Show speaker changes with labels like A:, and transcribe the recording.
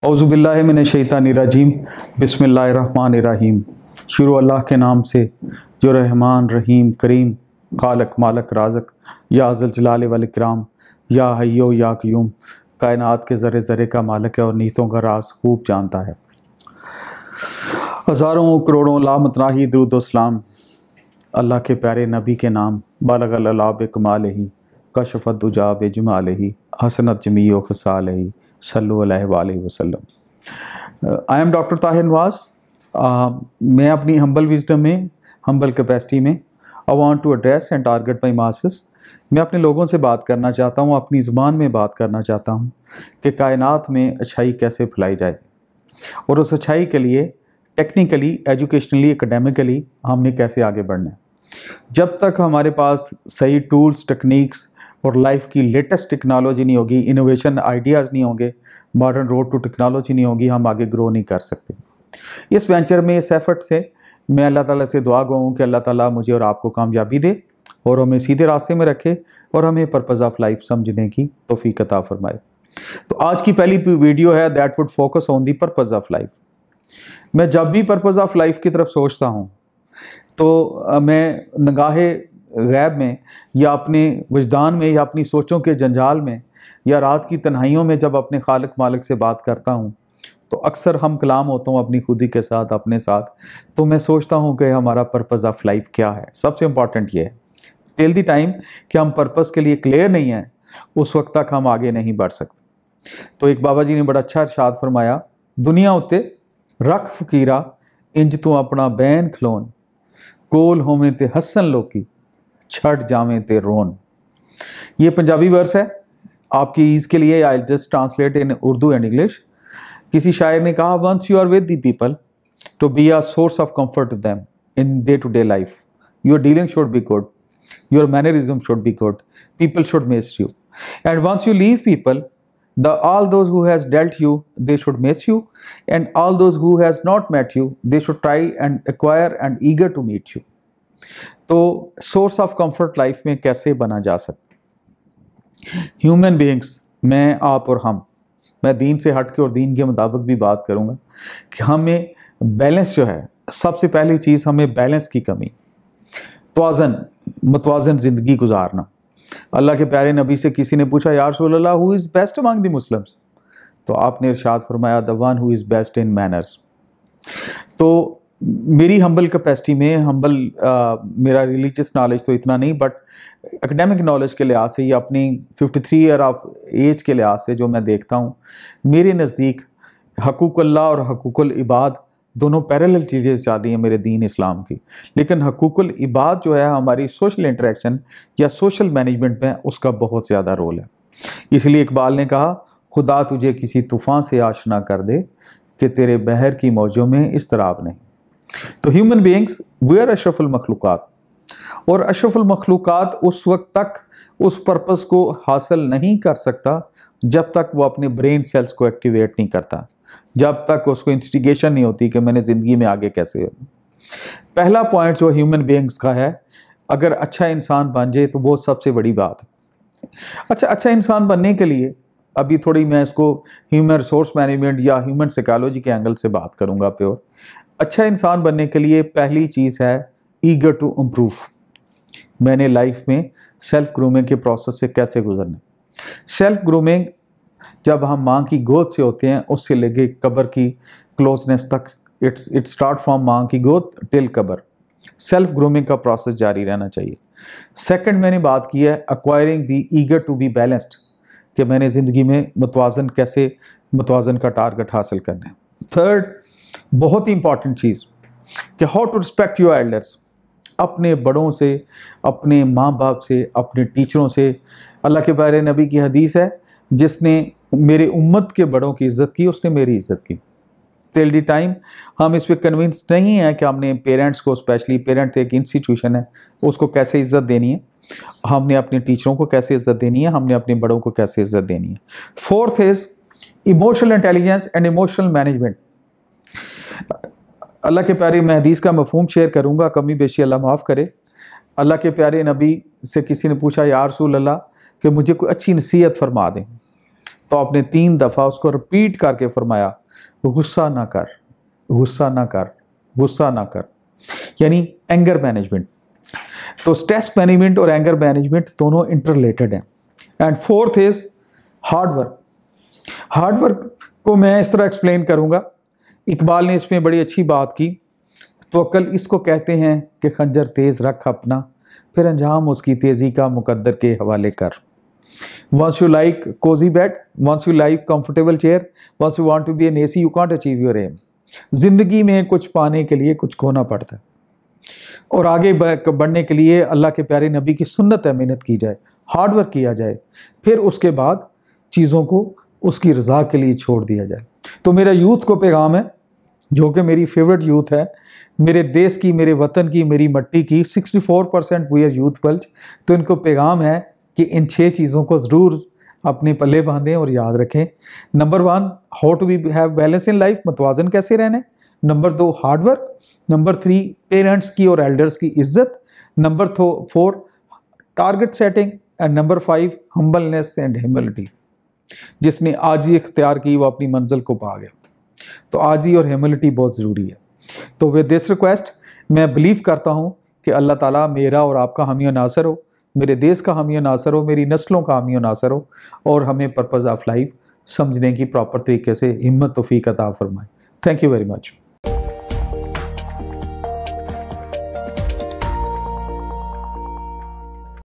A: औज़ुबिल्लाहि मिनश्शैतानिर्रजीम बिस्मिल्लाहिर्रहमानिर्रहीम। शुरू अल्लाह के नाम से जो रहमान रहीम करीम खालक मालक राज़क या ज़ुल जलाल वल इकराम या हय्यो या क़य्यूम कायनात के ज़र्रे ज़र्रे का मालिक है और नीतों का राज खूब जानता है। हज़ारों करोड़ों लामतनाही दुरूद व सलाम अल्लाह के प्यारे नबी के नाम बालगल अला बिकमालिही कशफ़त दुजा बिजमालिही हसनत जमीओ खसालिही सल्लु अलैहि वसल्लम। I am doctor Tahir Nawaz. मैं अपनी हम्बल विजडम में, हम्बल कैपेसिटी में I want to address and target my masses. मैं अपने लोगों से बात करना चाहता हूँ, अपनी ज़ुबान में बात करना चाहता हूँ कि कायनात में अच्छाई कैसे फैलाई जाए और उस अच्छाई के लिए टेक्निकली, एजुकेशनली, एकेडमिकली हमने कैसे आगे बढ़ना है। जब तक हमारे पास सही टूल्स, टेक्निक्स और लाइफ की लेटेस्ट टेक्नोलॉजी नहीं होगी, इनोवेशन आइडियाज़ नहीं होंगे, मॉडर्न रोड टू टेक्नोलॉजी नहीं होगी, हम आगे ग्रो नहीं कर सकते। इस वेंचर में, इस एफर्ट से मैं अल्लाह ताला से दुआ गो हूँ कि अल्लाह ताला मुझे और आपको कामयाबी दे और हमें सीधे रास्ते में रखे और हमें पर्पज़ ऑफ लाइफ समझने की तौफीक अता फरमाए। तो आज की पहली वीडियो है that would focus on the purpose of life. मैं जब भी पर्पज़ ऑफ लाइफ की तरफ सोचता हूँ तो मैं निगाहे गैब में या अपने वजदान में या अपनी सोचों के जंजाल में या रात की तन्हाइयों में जब अपने खालिक मालिक से बात करता हूँ तो अक्सर हम कलाम होता हूँ अपनी खुदी के साथ, अपने साथ। तो मैं सोचता हूँ कि हमारा पर्पज़ ऑफ लाइफ क्या है। सबसे इम्पॉर्टेंट ये है टिल द टाइम कि हम पर्पज़ के लिए क्लियर नहीं हैं, उस वक्त तक हम आगे नहीं बढ़ सकते। तो एक बाबा जी ने बड़ा अच्छा इरशाद फरमाया, दुनिया उत्ते रख फकीरा इंज तू अपना बैन खलोन कोल होवें ते हसन लोकी छट जावें ते रोन। ये पंजाबी वर्स है, आपकी ईज़ के लिए I just translate in Urdu and English. किसी शायर ने कहा, once you are with the people to be a source of comfort to them in day to day life, your dealing should be good, your mannerism should be good, people should miss you, and once you leave people the all those who has dealt you they should miss you, and all those who has not met you they should try and acquire and eager to meet you। तो source of comfort life में कैसे बना जा सकता। Human beings, मैं, आप और हम, मैं दीन से हट के और दीन के मुताबिक भी बात करूंगा कि हमें बैलेंस जो है, सबसे पहली चीज़ हमें बैलेंस की कमी, मतवाजन ज़िंदगी गुजारना। अल्लाह के प्यारे नबी से किसी ने पूछा, या रसूल अल्लाह who is best among the Muslims, तो आपने इरशाद फरमाया, the one who is best in manners. तो मेरी हम्बल कैपेसिटी में, मेरा रिलीजियस नॉलेज तो इतना नहीं, बट एकेडमिक नॉलेज के लिहाज से या अपनी 53 ईयर ऑफ एज के लिहाज से जो मैं देखता हूँ, मेरे नज़दीक हकूक़ अल्लाह और हकूक़ुल इबाद दोनों पैरेलल चीज़ें चल रही हैं मेरे दीन इस्लाम की। लेकिन हकूक़ुल इबाद जो है हमारी सोशल इंटरेक्शन या सोशल मैनेजमेंट में, उसका बहुत ज़्यादा रोल है। इसलिए इकबाल ने कहा, खुदा तुझे किसी तूफ़ान से आशना कर दे कि तेरे बहर की मौजों में इस्तराब नहीं। तो ह्यूमन बीइंग्स वी आर अशरफुल मखलूक़ात, और अशरफुल मखलूक़ात उस वक्त तक उस पर्पज़ को हासिल नहीं कर सकता जब तक वो अपने ब्रेन सेल्स को एक्टिवेट नहीं करता, जब तक उसको इंस्टिगेशन नहीं होती कि मैंने ज़िंदगी में आगे कैसे हो। पहला पॉइंट जो ह्यूमन बीइंग्स का है, अगर अच्छा इंसान बन जाए तो वो सबसे बड़ी बात है। अच्छा इंसान बनने के लिए अभी थोड़ी मैं इसको ह्यूमन रिसोर्स मैनेजमेंट या ह्यूमन साइकोलॉजी के एंगल से बात करूँगा प्योर। अच्छा इंसान बनने के लिए पहली चीज़ है ईगर टू इम्प्रूव। मैंने लाइफ में सेल्फ ग्रूमिंग के प्रोसेस से कैसे गुजरना। सेल्फ ग्रूमिंग जब हम माँ की गोद से होते हैं, उससे लेके कब्र की क्लोजनेस तक, इट स्टार्ट फ्रॉम माँ की गोद टिल कब्र, सेल्फ ग्रूमिंग का प्रोसेस जारी रहना चाहिए। सेकंड मैंने बात की है acquiring the eager to be balanced, कि मैंने ज़िंदगी में मतवाजन का टारगेट हासिल करना है। थर्ड बहुत ही इंपॉर्टेंट चीज़ कि how to respect your elders, अपने बड़ों से, अपने माँ बाप से, अपने टीचरों से। अल्लाह के प्यारे नबी की हदीस है, जिसने मेरे उम्मत के बड़ों की इज़्ज़त की उसने मेरी इज़्ज़त की। टिल द टाइम हम इस पर कन्विंस नहीं है कि हमने पेरेंट्स को, स्पेशली पेरेंट्स एक इंस्टीट्यूशन है, उसको कैसे इज़्ज़त देनी है, हमने अपने टीचरों को कैसे इज़्ज़त देनी है, हमने अपने बड़ों को कैसे इज़्ज़त देनी है। Fourth is emotional intelligence and emotional management. अल्लाह के प्यारे, मैं हदीस का मफहूम शेयर करूँगा, कमी बेशी अल्लाह माफ़ करे। अल्लाह के प्यारे नबी से किसी ने पूछा, या रसूल अल्लाह कि मुझे कोई अच्छी नसीहत फरमा दें, तो आपने 3 दफ़ा उसको रिपीट करके फरमाया, गुस्सा ना कर, गुस्सा ना कर, गुस्सा ना कर, यानी एंगर मैनेजमेंट। तो स्ट्रेस मैनेजमेंट और एंगर मैनेजमेंट दोनों इंटररिलेटेड हैं। And fourth is hard work. Hard work को मैं इस तरह एक्सप्लेन करूंगा, इकबाल ने इसमें बड़ी अच्छी बात की। तो अक्ल इसको कहते हैं कि खंजर तेज़ रख अपना, फिर अंजाम उसकी तेज़ी का मुकद्दर के हवाले कर। Once you like cozy bed, once you like comfortable chair, once you want to be an AC, you can't achieve your aim. जिंदगी में कुछ पाने के लिए कुछ खोना पड़ता है, और आगे बढ़ने के लिए अल्लाह के प्यारे नबी की सुन्नत है, मेहनत की जाए, हार्ड वर्क किया जाए, फिर उसके बाद चीज़ों को उसकी रज़ा के लिए छोड़ दिया जाए। तो मेरा यूथ को पैगाम है, जो कि मेरी फेवरेट यूथ है, मेरे देश की, मेरे वतन की, मेरी मट्टी की 64% वी आर यूथ पल्च। तो इनको पैगाम है कि इन 6 चीज़ों को ज़रूर अपने पल्ले बांधें और याद रखें। Number 1, how to be have balance in life, मतवाजन कैसे रहना है। Number 2, hard work. Number 3, parents की और एल्डर्स की इज्जत। नंबर 4, target setting. And number 5, humbleness and humility. जिसने आजी इख्तियार की वो अपनी मंजिल को पा गया। तो आजी और ह्यूमिलिटी बहुत ज़रूरी है। तो विद दिस रिक्वेस्ट मैं बिलीव करता हूँ कि अल्लाह ताला मेरा और आपका हामी और नासर हो, मेरे देश का हामी और नासर हो, मेरी नस्लों का हामी और नासर हो, और हमें पर्पज़ ऑफ लाइफ समझने की प्रॉपर तरीके से हिम्मत तौफीक अता फरमाए। Thank you very much.